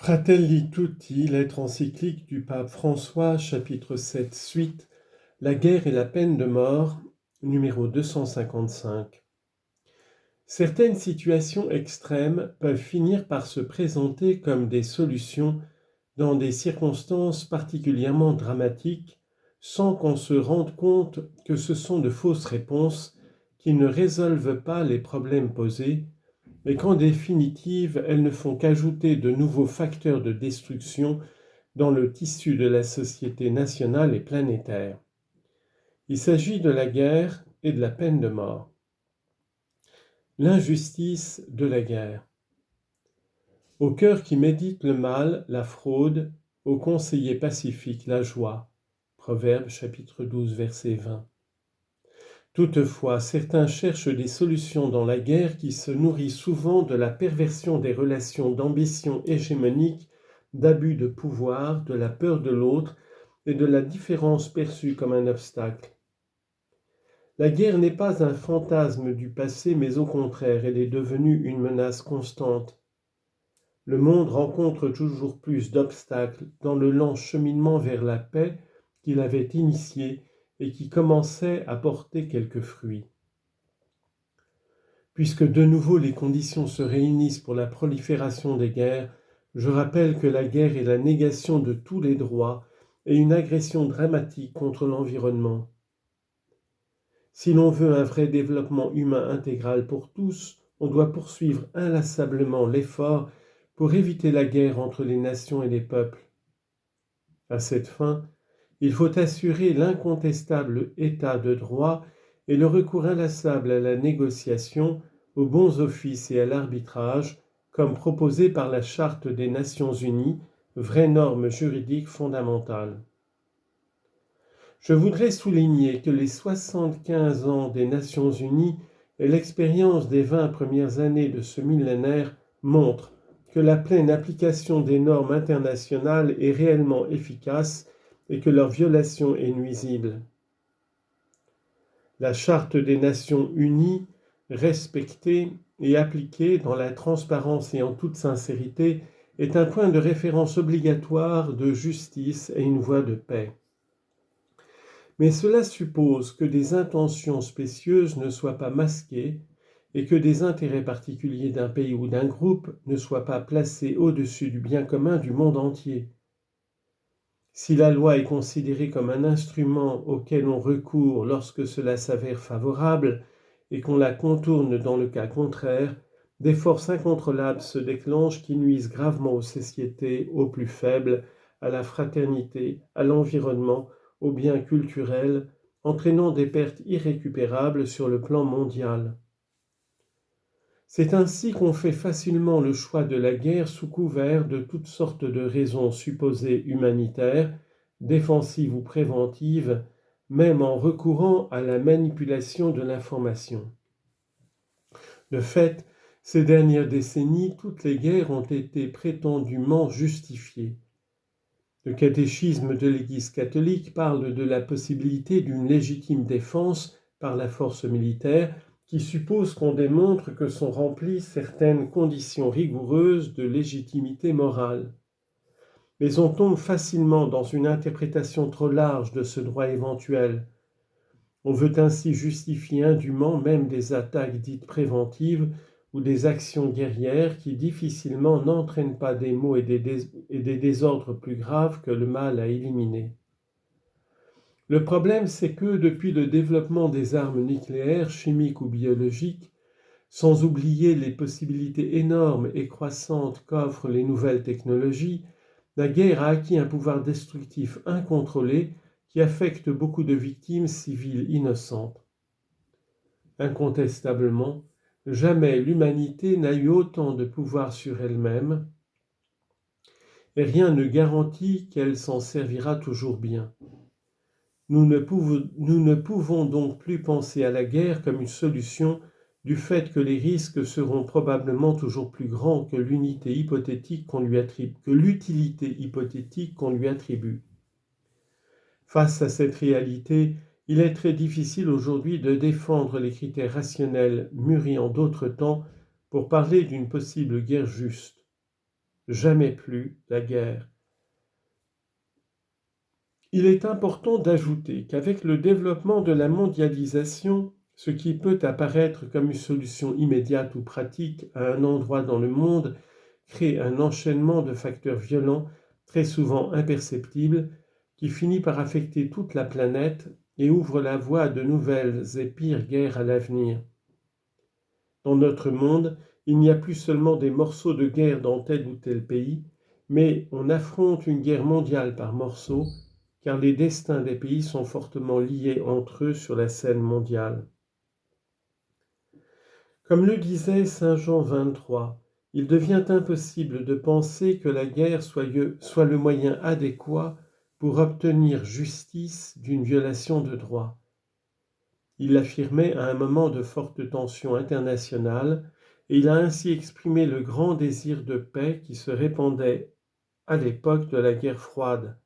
Fratelli Tutti, lettre encyclique du pape François, chapitre 7, suite, la guerre et la peine de mort, numéro 255. Certaines situations extrêmes peuvent finir par se présenter comme des solutions dans des circonstances particulièrement dramatiques, sans qu'on se rende compte que ce sont de fausses réponses qui ne résolvent pas les problèmes posés, mais qu'en définitive, elles ne font qu'ajouter de nouveaux facteurs de destruction dans le tissu de la société nationale et planétaire. Il s'agit de la guerre et de la peine de mort. L'injustice de la guerre. Au cœur qui médite le mal, la fraude, au conseiller pacifique, la joie. Proverbe chapitre 12, verset 20. Toutefois, certains cherchent des solutions dans la guerre qui se nourrit souvent de la perversion des relations d'ambition hégémonique, d'abus de pouvoir, de la peur de l'autre et de la différence perçue comme un obstacle. La guerre n'est pas un fantasme du passé, mais au contraire, elle est devenue une menace constante. Le monde rencontre toujours plus d'obstacles dans le lent cheminement vers la paix qu'il avait initié et qui commençait à porter quelques fruits. Puisque de nouveau les conditions se réunissent pour la prolifération des guerres, je rappelle que la guerre est la négation de tous les droits et une agression dramatique contre l'environnement. Si l'on veut un vrai développement humain intégral pour tous, on doit poursuivre inlassablement l'effort pour éviter la guerre entre les nations et les peuples. À cette fin, il faut assurer l'incontestable état de droit et le recours inlassable à la négociation, aux bons offices et à l'arbitrage, comme proposé par la Charte des Nations Unies, vraie norme juridique fondamentale. Je voudrais souligner que les 75 ans des Nations Unies et l'expérience des 20 premières années de ce millénaire montrent que la pleine application des normes internationales est réellement efficace et que leur violation est nuisible. La Charte des Nations Unies, respectée et appliquée dans la transparence et en toute sincérité, est un point de référence obligatoire de justice et une voie de paix. Mais cela suppose que des intentions spécieuses ne soient pas masquées et que des intérêts particuliers d'un pays ou d'un groupe ne soient pas placés au-dessus du bien commun du monde entier. Si la loi est considérée comme un instrument auquel on recourt lorsque cela s'avère favorable et qu'on la contourne dans le cas contraire, des forces incontrôlables se déclenchent qui nuisent gravement aux sociétés, aux plus faibles, à la fraternité, à l'environnement, aux biens culturels, entraînant des pertes irrécupérables sur le plan mondial. C'est ainsi qu'on fait facilement le choix de la guerre sous couvert de toutes sortes de raisons supposées humanitaires, défensives ou préventives, même en recourant à la manipulation de l'information. De fait, ces dernières décennies, toutes les guerres ont été prétendument justifiées. Le catéchisme de l'Église catholique parle de la possibilité d'une légitime défense par la force militaire qui suppose qu'on démontre que sont remplies certaines conditions rigoureuses de légitimité morale. Mais on tombe facilement dans une interprétation trop large de ce droit éventuel. On veut ainsi justifier indûment même des attaques dites préventives ou des actions guerrières qui difficilement n'entraînent pas des maux et des désordres plus graves que le mal à éliminer. Le problème, c'est que depuis le développement des armes nucléaires, chimiques ou biologiques, sans oublier les possibilités énormes et croissantes qu'offrent les nouvelles technologies, la guerre a acquis un pouvoir destructif incontrôlé qui affecte beaucoup de victimes civiles innocentes. Incontestablement, jamais l'humanité n'a eu autant de pouvoir sur elle-même, et rien ne garantit qu'elle s'en servira toujours bien. Nous ne pouvons donc plus penser à la guerre comme une solution du fait que les risques seront probablement toujours plus grands que l'utilité hypothétique qu'on lui attribue. Face à cette réalité, il est très difficile aujourd'hui de défendre les critères rationnels mûris en d'autres temps pour parler d'une possible guerre juste. jamais plus la guerre. Il est important d'ajouter qu'avec le développement de la mondialisation, ce qui peut apparaître comme une solution immédiate ou pratique à un endroit dans le monde crée un enchaînement de facteurs violents, très souvent imperceptibles, qui finit par affecter toute la planète et ouvre la voie à de nouvelles et pires guerres à l'avenir. Dans notre monde, il n'y a plus seulement des morceaux de guerre dans tel ou tel pays, mais on affronte une guerre mondiale par morceaux, car les destins des pays sont fortement liés entre eux sur la scène mondiale. Comme le disait Saint Jean 23, il devient impossible de penser que la guerre soit le moyen adéquat pour obtenir justice d'une violation de droit. Il l'affirmait à un moment de forte tension internationale et il a ainsi exprimé le grand désir de paix qui se répandait à l'époque de la guerre froide.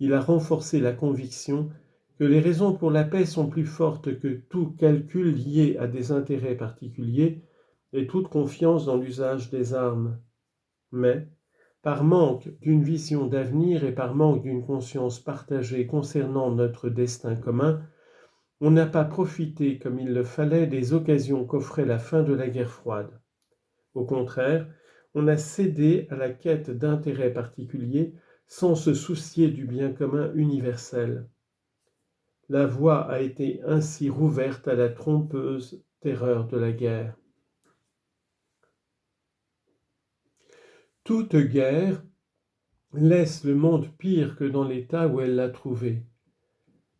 Il a renforcé la conviction que les raisons pour la paix sont plus fortes que tout calcul lié à des intérêts particuliers et toute confiance dans l'usage des armes. Mais, par manque d'une vision d'avenir et par manque d'une conscience partagée concernant notre destin commun, on n'a pas profité comme il le fallait des occasions qu'offrait la fin de la guerre froide. Au contraire, on a cédé à la quête d'intérêts particuliers sans se soucier du bien commun universel. La voie a été ainsi rouverte à la trompeuse terreur de la guerre. Toute guerre laisse le monde pire que dans l'état où elle l'a trouvé.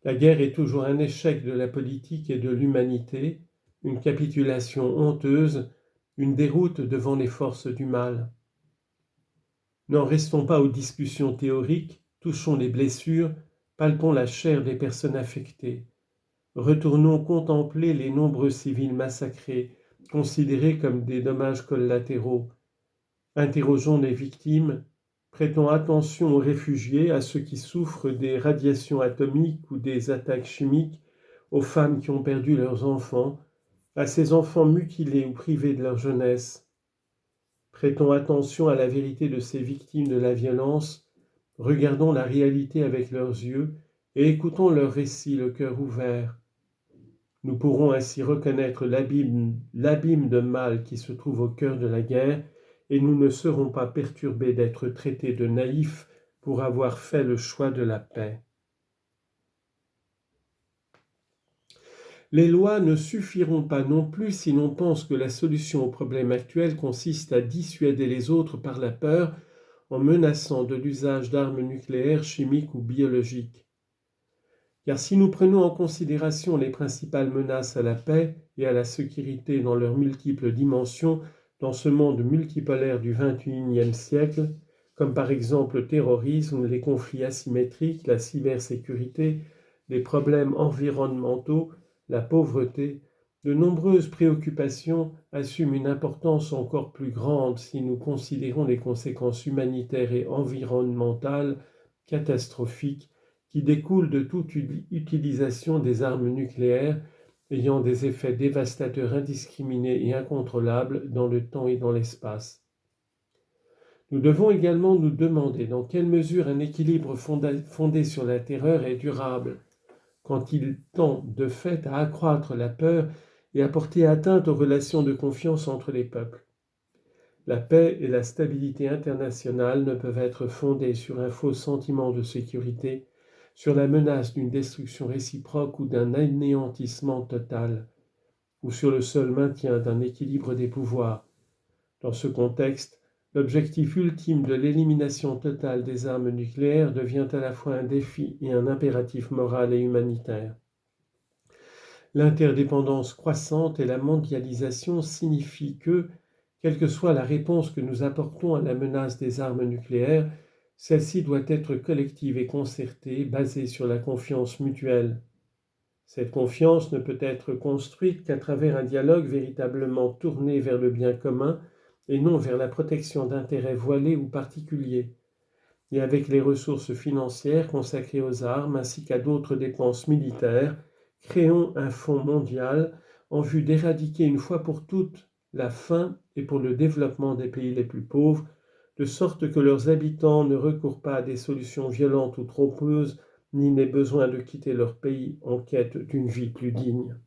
La guerre est toujours un échec de la politique et de l'humanité, une capitulation honteuse, une déroute devant les forces du mal. N'en restons pas aux discussions théoriques, touchons les blessures, palpons la chair des personnes affectées. Retournons contempler les nombreux civils massacrés, considérés comme des dommages collatéraux. Interrogeons les victimes, prêtons attention aux réfugiés, à ceux qui souffrent des radiations atomiques ou des attaques chimiques, aux femmes qui ont perdu leurs enfants, à ces enfants mutilés ou privés de leur jeunesse. Prêtons attention à la vérité de ces victimes de la violence, regardons la réalité avec leurs yeux et écoutons leurs récits le cœur ouvert. Nous pourrons ainsi reconnaître l'abîme de mal qui se trouve au cœur de la guerre et nous ne serons pas perturbés d'être traités de naïfs pour avoir fait le choix de la paix. Les lois ne suffiront pas non plus si l'on pense que la solution au problème actuel consiste à dissuader les autres par la peur en menaçant de l'usage d'armes nucléaires, chimiques ou biologiques. Car si nous prenons en considération les principales menaces à la paix et à la sécurité dans leurs multiples dimensions dans ce monde multipolaire du XXIe siècle, comme par exemple le terrorisme, les conflits asymétriques, la cybersécurité, les problèmes environnementaux, la pauvreté, de nombreuses préoccupations assument une importance encore plus grande si nous considérons les conséquences humanitaires et environnementales catastrophiques qui découlent de toute utilisation des armes nucléaires ayant des effets dévastateurs indiscriminés et incontrôlables dans le temps et dans l'espace. Nous devons également nous demander dans quelle mesure un équilibre fondé sur la terreur est durable, quand il tend de fait à accroître la peur et à porter atteinte aux relations de confiance entre les peuples. La paix et la stabilité internationale ne peuvent être fondées sur un faux sentiment de sécurité, sur la menace d'une destruction réciproque ou d'un anéantissement total, ou sur le seul maintien d'un équilibre des pouvoirs. Dans ce contexte, l'objectif ultime de l'élimination totale des armes nucléaires devient à la fois un défi et un impératif moral et humanitaire. L'interdépendance croissante et la mondialisation signifient que, quelle que soit la réponse que nous apportons à la menace des armes nucléaires, celle-ci doit être collective et concertée, basée sur la confiance mutuelle. Cette confiance ne peut être construite qu'à travers un dialogue véritablement tourné vers le bien commun et non vers la protection d'intérêts voilés ou particuliers. Et avec les ressources financières consacrées aux armes ainsi qu'à d'autres dépenses militaires, créons un fonds mondial en vue d'éradiquer une fois pour toutes la faim et pour le développement des pays les plus pauvres, de sorte que leurs habitants ne recourent pas à des solutions violentes ou trompeuses, ni n'aient besoin de quitter leur pays en quête d'une vie plus digne.